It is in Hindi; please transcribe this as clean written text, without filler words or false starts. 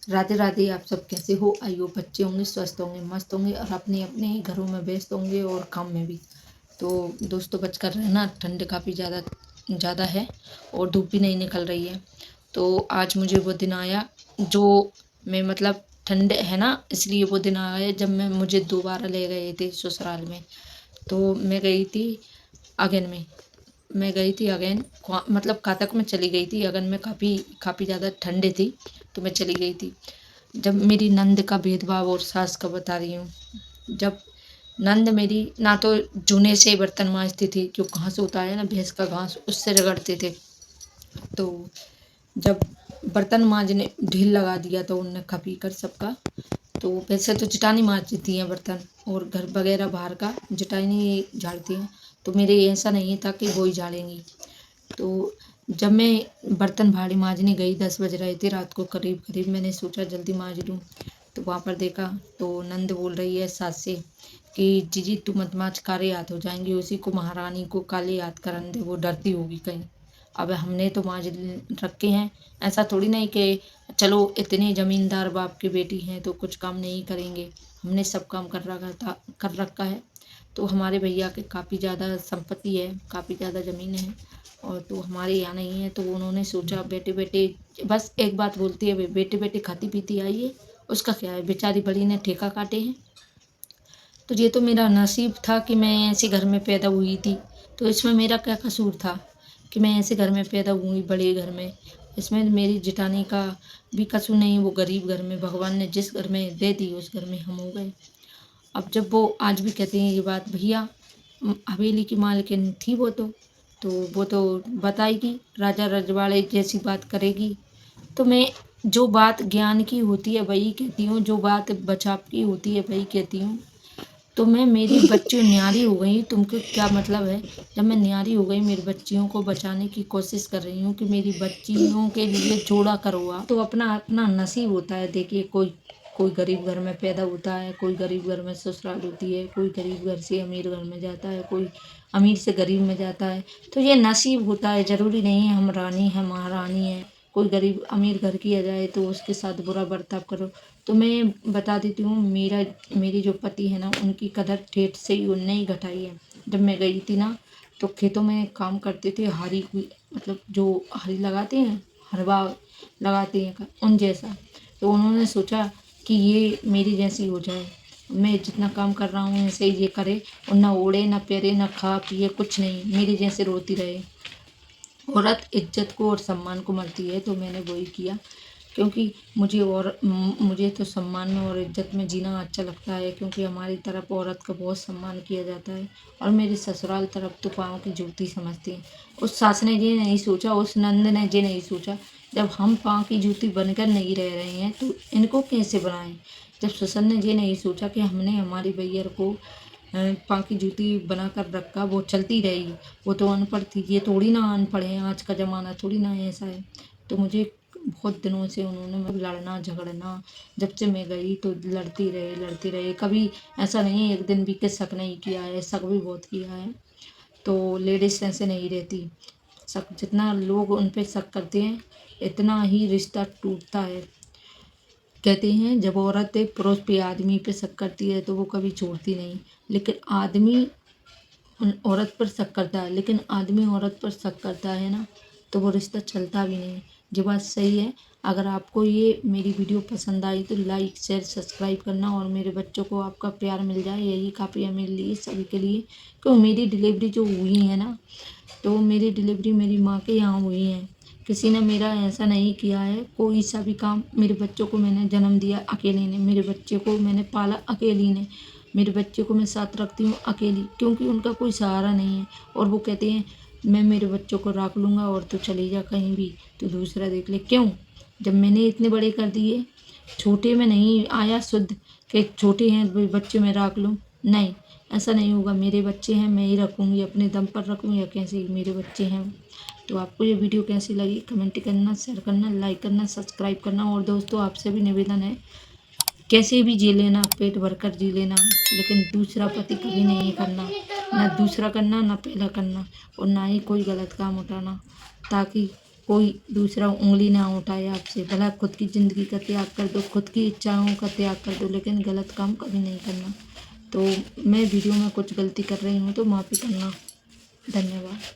राधे राधे। आप सब कैसे हो? आई होप बच्चे होंगे, स्वस्थ होंगे, मस्त होंगे और अपने अपने घरों में व्यस्त होंगे और काम में भी। तो दोस्तों, बचकर रहना, ठंड काफ़ी ज़्यादा ज़्यादा है और धूप भी नहीं निकल रही है। तो आज मुझे वो दिन आया जो मैं मतलब ठंड है ना, इसलिए वो दिन आया जब मुझे दोबारा ले गए थे ससुराल में। तो मैं गई थी अगन में। मैं गई थी अगेन, मतलब कातक में चली गई थी। अगन में काफ़ी ज़्यादा ठंडे थी, तो मैं चली गई थी। जब मेरी नंद का भेदभाव और सास का बता रही हूँ। जब नंद मेरी ना तो जूने से बर्तन मांजती थी, जो घास होता है ना भैंस का घास, उससे रगड़ते थे। तो जब बर्तन मांजने ढील लगा दिया तो उनने खा पी कर सबका। तो वैसे तो जिटानी मांजती हैं बर्तन और घर वगैरह बाहर का जिटानी झाड़ती हैं। तो मेरे ऐसा नहीं था कि वो ही झाड़ेंगी। तो जब मैं बर्तन भाड़ी मांजने गई, 10 बज रहे थे रात को करीब करीब, मैंने सोचा जल्दी मांज लूँ। तो वहाँ पर देखा तो नंद बोल रही है सास से कि जीजी तू मत मांज, काले हाथ हो जाएंगे, उसी को महारानी को काले हाथ करन दे, वो डरती होगी कहीं। अब हमने तो मांज रखे हैं, ऐसा थोड़ी नहीं कि चलो इतने जमींदार बाप की बेटी हैं तो कुछ काम नहीं करेंगे। हमने सब काम कर रखा है। तो हमारे भैया के काफ़ी ज़्यादा संपत्ति है, काफ़ी ज़्यादा ज़मीन है और तो हमारे यहाँ नहीं है। तो उन्होंने सोचा बेटे बेटे, बस एक बात बोलती है, बेटे बेटे खाती पीती आई है, उसका क्या है, बेचारी बड़ी ने ठेका काटे हैं। तो ये तो मेरा नसीब था कि मैं ऐसे घर में पैदा हुई थी। तो इसमें मेरा क्या कसूर था कि मैं ऐसे घर में पैदा हुई, बड़े घर में। इसमें मेरी जिटानी का भी कसूर नहीं। वो गरीब घर में भगवान ने जिस घर में दे दी उस घर में हम हो गए। अब जब वो आज भी कहते हैं ये बात, भैया हवेली की मालकिन थी वो तो बताएगी, राजा रजवाड़े जैसी बात करेगी। तो मैं जो बात ज्ञान की होती है वही कहती हूँ, जो बात बचाव की होती है वही कहती हूँ। तो मैं मेरी बच्ची न्यारी हो गई, तुमको क्या मतलब है? जब मैं न्यारी हो गई, मेरी बच्चियों को बचाने की कोशिश कर रही हूँ कि मेरी बच्चियों के लिए जोड़ा करो। आप तो अपना अपना नसीब होता है। देखिए, कोई कोई गरीब घर में पैदा होता है, कोई गरीब घर में ससुराल होती है, कोई गरीब घर से अमीर घर में जाता है, कोई अमीर से गरीब में जाता है। तो ये नसीब होता है, ज़रूरी नहीं है हम रानी हैं, महारानी हैं। कोई गरीब अमीर घर की आ जाए तो उसके साथ बुरा बर्ताव करो। तो मैं बता देती हूँ, मेरी जो पति है ना, उनकी कदर ठेठ से ही उनने ही घटाई है। जब मैं गई थी ना, तो खेतों में काम करते थे, हारी मतलब जो हारी लगाते हैं, हरवा लगाते हैं उन जैसा। तो उन्होंने सोचा कि ये मेरी जैसी हो जाए, मैं जितना काम कर रहा हूँ ऐसे ये करे और ना ओढ़े ना पहरे ना खा पिए, कुछ नहीं, मेरे जैसे रोती रहे। औरत इज्जत को और सम्मान को मरती है। तो मैंने वही किया, क्योंकि मुझे तो सम्मान में और इज्जत में जीना अच्छा लगता है, क्योंकि हमारी तरफ औरत का बहुत सम्मान किया जाता है। और मेरी ससुराल तरफ तो पाँव की जूती समझती हैं। उस सास ने ये नहीं सोचा, उस नंद ने ये नहीं सोचा, जब हम पाँव की जूती बनकर नहीं रह रहे हैं तो इनको कैसे बनाएं। जब ससुर ने ये नहीं सोचा कि हमने हमारी बैयर को पाँव की जूती बना कर रखा, वो चलती रहेगी। वो तो अनपढ़ थी, ये थोड़ी ना अनपढ़ है, आज का ज़माना थोड़ी ना ऐसा है। तो मुझे बहुत दिनों से उन्होंने मतलब लड़ना झगड़ना, जब से मैं गई तो लड़ती रहे। कभी ऐसा नहीं एक दिन भी कि शक नहीं किया है, शक भी बहुत किया है। तो लेडीज़ ऐसे नहीं रहती। शक जितना लोग उन पे शक करते हैं, इतना ही रिश्ता टूटता है। कहते हैं जब औरत एक पुरुष पे आदमी पे शक करती है तो वो कभी छोड़ती नहीं, लेकिन आदमी औरत पर शक करता है, लेकिन आदमी औरत पर शक करता है ना, तो वो रिश्ता चलता भी नहीं। ये बात सही है। अगर आपको ये मेरी वीडियो पसंद आई तो लाइक शेयर सब्सक्राइब करना और मेरे बच्चों को आपका प्यार मिल जाए, यही काफ़ी है मेरे लिए, सभी के लिए। क्यों मेरी डिलीवरी जो हुई है ना, तो मेरी डिलीवरी मेरी माँ के यहाँ हुई है। किसी ने मेरा ऐसा नहीं किया है, कोई सा भी काम। मेरे बच्चों को मैंने जन्म दिया अकेले ने, मेरे बच्चे को मैंने पाला अकेली ने, मेरे बच्चे को मैं साथ रखती हूँ अकेली, क्योंकि उनका कोई सहारा नहीं है। और वो कहते हैं मैं मेरे बच्चों को रख लूँगा और तू चली जा कहीं भी, तो दूसरा देख ले। क्यों? जब मैंने इतने बड़े कर दिए, छोटे में नहीं आया शुद्ध कि छोटे हैं बच्चे मैं रख लूँ। नहीं, ऐसा नहीं होगा। मेरे बच्चे हैं, मैं ही रखूँगी, अपने दम पर रखूँगी या कैसे, मेरे बच्चे हैं। तो आपको ये वीडियो कैसी लगी कमेंट करना, शेयर करना, लाइक करना, सब्सक्राइब करना। और दोस्तों, आपसे भी निवेदन है, कैसे भी जी लेना, पेट भरकर जी लेना, लेकिन दूसरा पति कभी नहीं करना, ना दूसरा करना, ना पहला करना, और ना ही कोई गलत काम उठाना, ताकि कोई दूसरा उंगली ना उठाए आपसे। भला खुद की ज़िंदगी का त्याग कर दो, खुद की इच्छाओं का त्याग कर दो, लेकिन गलत काम कभी नहीं करना। तो मैं वीडियो में कुछ गलती कर रही हूँ तो माफ़ी करना। धन्यवाद।